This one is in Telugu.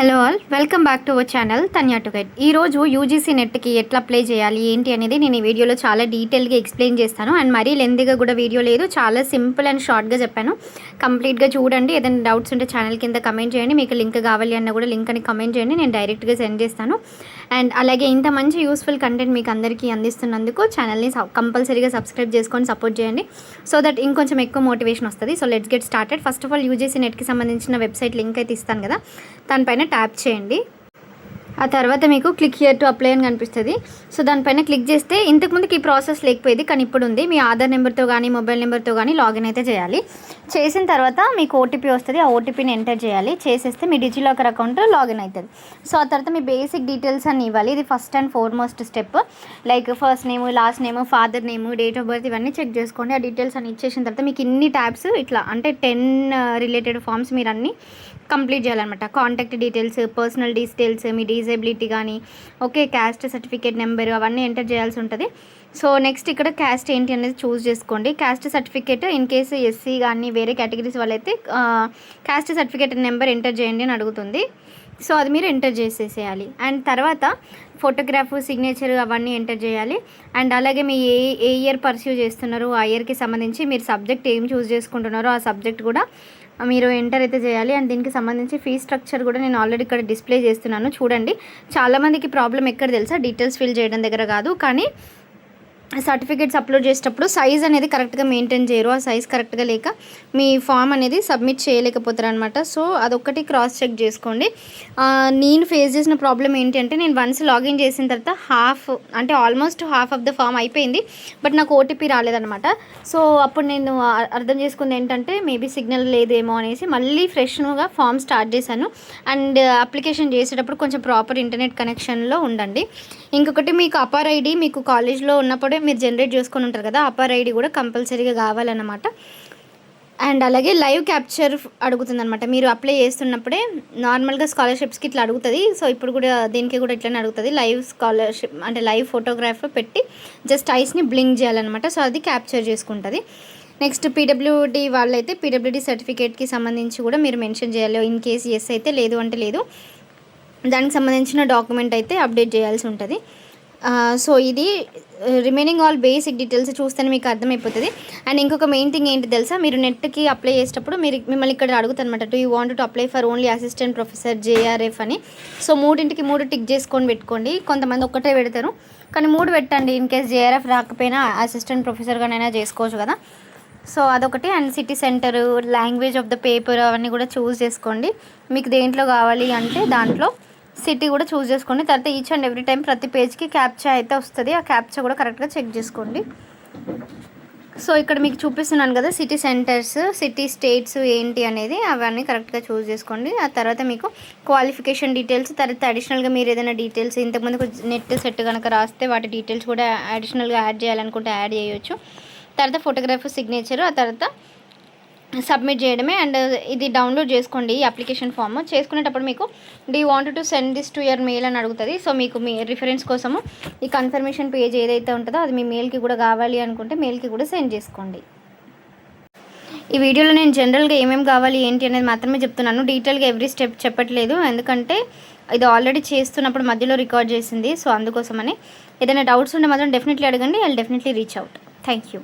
Hello all, welcome back to our channel Tanya to guide. ఈరోజు యూజీసీ నెట్కి ఎట్లా అప్లై చేయాలి ఏంటి అనేది నేను ఈ వీడియోలో చాలా డీటెయిల్గా ఎక్స్ప్లెయిన్ చేస్తాను. అండ్ మరీ లెంతీగా కూడా వీడియో లేదు, చాలా సింపుల్ అండ్ షార్ట్గా చెప్పాను. కంప్లీట్గా చూడండి. ఏదైనా డౌట్స్ ఉంటే ఛానల్ కింద కమెంట్ చేయండి. మీకు లింక్ కావాలి అన్న కూడా లింక్ అని కమెంట్ చేయండి, నేను డైరెక్ట్గా సెండ్ చేస్తాను. అండ్ అలాగే ఇంత మంచి యూస్ఫుల్ కంటెంట్ మీకు అందరికీ అందిస్తున్నందుకు ఛానల్ని కంపల్సరీగా సబ్స్క్రైబ్ చేసుకొని సపోర్ట్ చేయండి, సో దట్ ఇంకొంచెం ఎక్కువ మోటివేషన్ వస్తుంది. So let's get started. First of all UGC నెట్కి సంబంధించిన వెబ్సైట్ లింక్ అయితే ఇస్తాను కదా, దానిపైన ట్యాప్ చేయండి. ఆ తర్వాత మీకు క్లిక్ హియర్ టు అప్లై అని కనిపిస్తుంది. సో దానిపైన క్లిక్ చేస్తే ఇంతకుముందుకు ఈ ప్రాసెస్ లేకపోయేది, కానీ ఇప్పుడు ఉంది. మీ ఆధార్ నెంబర్తో కానీ మొబైల్ నెంబర్తో కానీ లాగిన్ అయితే చేయాలి. చేసిన తర్వాత మీకు ఓటీపీ వస్తుంది, ఆ ఓటీపీని ఎంటర్ చేయాలి. చేసేస్తే మీ డిజిలాకర్ అకౌంట్ లాగిన్ అవుతుంది. సో ఆ తర్వాత మీ బేసిక్ డీటెయిల్స్ అన్ని ఇవ్వాలి. ఇది first and foremost step. Like first name, last name, father name, date of birth ఇవన్నీ చెక్ చేసుకోండి. ఆ డీటెయిల్స్ అన్ని ఇచ్చేసిన తర్వాత మీకు ఇన్ని ట్యాబ్స్ ఇట్లా అంటే 10 రిలేటెడ్ ఫామ్స్ మీరు అన్నీ కంప్లీట్ చేయాలన్నమాట. కాంటాక్ట్ డీటెయిల్స్, పర్సనల్ డీటెయిల్స్, మీ డిజేబిలిటీ కానీ, ఓకే, క్యాస్ట్ సర్టిఫికేట్ నెంబర్ అవన్నీ ఎంటర్ చేయాల్సి ఉంటుంది. సో నెక్స్ట్ ఇక్కడ క్యాస్ట్ ఏంటి అనేది చూస్ చేసుకోండి. Caste certificate in case SC కానీ వేరే కేటగిరీస్ వాళ్ళైతే క్యాస్ట్ సర్టిఫికేట్ నెంబర్ ఎంటర్ చేయండి అని అడుగుతుంది. సో అది మీరు ఎంటర్ చేసేసేయాలి. అండ్ తర్వాత ఫోటోగ్రాఫ్, సిగ్నేచర్ అవన్నీ ఎంటర్ చేయాలి. అండ్ అలాగే మీ ఏ ఇయర్ పర్స్యూ చేస్తున్నారో ఆ ఇయర్కి సంబంధించి మీరు సబ్జెక్ట్ ఏం చూస్ చేసుకుంటున్నారో ఆ సబ్జెక్ట్ కూడా మీరు ఎంటర్ అయితే చేయాలి. అండ్ దీనికి సంబంధించి ఫీ స్ట్రక్చర్ కూడా నేను ఆల్రెడీ ఇక్కడ డిస్ప్లే చేస్తున్నాను, చూడండి. చాలామందికి ప్రాబ్లం ఎక్కడ తెలుసా, డీటెయిల్స్ ఫిల్ చేయడం దగ్గర కాదు, కానీ సర్టిఫికేట్స్ అప్లోడ్ చేసేటప్పుడు సైజ్ అనేది కరెక్ట్గా మెయింటైన్ చేయరు. ఆ సైజ్ కరెక్ట్గా లేక మీ ఫామ్ అనేది సబ్మిట్ చేయలేకపోతారు అనమాట. సో అదొక్కటి క్రాస్ చెక్ చేసుకోండి. నేను ఫేస్ చేసిన ప్రాబ్లం ఏంటి అంటే, నేను వన్స్ లాగిన్ చేసిన తర్వాత almost half of the form అయిపోయింది, బట్ నాకు ఓటీపీ రాలేదనమాట. సో అప్పుడు నేను అర్థం చేసుకుంది ఏంటంటే, మేబీ సిగ్నల్ లేదేమో అనేసి మళ్ళీ ఫ్రెష్గా ఫామ్ స్టార్ట్ చేశాను. అండ్ అప్లికేషన్ చేసేటప్పుడు కొంచెం ప్రాపర్ ఇంటర్నెట్ కనెక్షన్లో ఉండండి. ఇంకొకటి, మీకు అపార్ ఐడి మీకు కాలేజ్లో ఉన్నప్పుడే మీరు జనరేట్ చేసుకొని ఉంటారు కదా, అపార్ ఐడి కూడా కంపల్సరీగా కావాలన్నమాట. అండ్ అలాగే లైవ్ క్యాప్చర్ అడుగుతుంది అనమాట. మీరు అప్లై చేస్తున్నప్పుడే నార్మల్గా స్కాలర్షిప్స్కి ఇట్లా అడుగుతుంది. సో ఇప్పుడు కూడా దీనికి కూడా ఇట్లనే అడుగుతుంది. లైవ్ స్కాలర్షిప్ అంటే లైవ్ ఫోటోగ్రాఫ్ పెట్టి జస్ట్ ఐస్ని బ్లింక్ చేయాలన్నమాట. సో అది క్యాప్చర్ చేసుకుంటుంది. నెక్స్ట్ పీడబ్ల్యూడీ వాళ్ళైతే పీడబ్ల్యూడీ సర్టిఫికేట్కి సంబంధించి కూడా మీరు మెన్షన్ చేయాలి. ఇన్ కేసు ఎస్ అయితే, లేదు అంటే లేదు. దానికి సంబంధించిన డాక్యుమెంట్ అయితే అప్డేట్ చేయాల్సి ఉంటుంది. సో ఇది రిమైనింగ్ ఆల్ బేసిక్ డీటెయిల్స్ చూస్తేనే మీకు అర్థమైపోతుంది. అండ్ ఇంకొక మెయిన్ థింగ్ ఏంటి తెలుసా, మీరు నెట్కి అప్లై చేసేటప్పుడు మిమ్మల్ని ఇక్కడ అడుగుతుంది అనమాట, do you want to apply for only assistant professor JRF అని. సో 3 టిక్ చేసుకొని పెట్టుకోండి. కొంతమంది ఒక్కటే పెడతారు, కానీ 3 పెట్టండి. ఇన్ కేస్ JRF రాకపోయినా అసిస్టెంట్ ప్రొఫెసర్గానైనా చేసుకోవచ్చు కదా. సో అదొకటి. And city centre, language of the paper అవన్నీ కూడా చూస్ చేసుకోండి. మీకు దేంట్లో కావాలి అంటే దాంట్లో సిటీ కూడా చూస్ చేసుకోండి. తర్వాత ఈచ్ అండ్ ఎవ్రీ టైం ప్రతి పేజ్కి క్యాప్చా అయితే వస్తుంది, ఆ క్యాప్చా కూడా కరెక్ట్గా చెక్ చేసుకోండి. సో ఇక్కడ మీకు చూపిస్తున్నాను కదా, సిటీ సెంటర్స్, సిటీ స్టేట్స్ ఏంటి అనేది అవన్నీ కరెక్ట్గా చూస్ చేసుకోండి. ఆ తర్వాత మీకు క్వాలిఫికేషన్ డీటెయిల్స్, తర్వాత అడిషనల్గా మీరు ఏదైనా డీటెయిల్స్ ఇంతకుముందుకు నెట్ సెట్ కనుక రాస్తే వాటి డీటెయిల్స్ కూడా అడిషనల్గా యాడ్ చేయాలనుకుంటే యాడ్ చేయొచ్చు. తర్వాత ఫోటోగ్రాఫ్, సిగ్నేచర్, ఆ తర్వాత సబ్మిట్ చేయడమే. అండ్ ఇది డౌన్లోడ్ చేసుకోండి ఈ అప్లికేషన్ ఫామ్. చేసుకునేటప్పుడు మీకు do you want to send this to your mail అని అడుగుతుంది. సో మీకు మీ రిఫరెన్స్ కోసము ఈ కన్ఫర్మేషన్ పేజ్ ఏదైతే ఉంటుందో అది మీ మెయిల్కి కూడా కావాలి అనుకుంటే మెయిల్కి కూడా సెండ్ చేసుకోండి. ఈ వీడియోలో నేను జనరల్గా ఏమేమి కావాలి ఏంటి అనేది మాత్రమే చెప్తున్నాను, డీటెయిల్గా ఎవ్రీ స్టెప్ చెప్పట్లేదు. ఎందుకంటే ఇది ఆల్రెడీ చేస్తున్నప్పుడు మధ్యలో రికార్డ్ చేసింది, సో అందుకోసమని. ఏదైనా డౌట్స్ ఉంటే మాత్రం డెఫినెట్లీ అడగండి, I will definitely reach out. Thank you.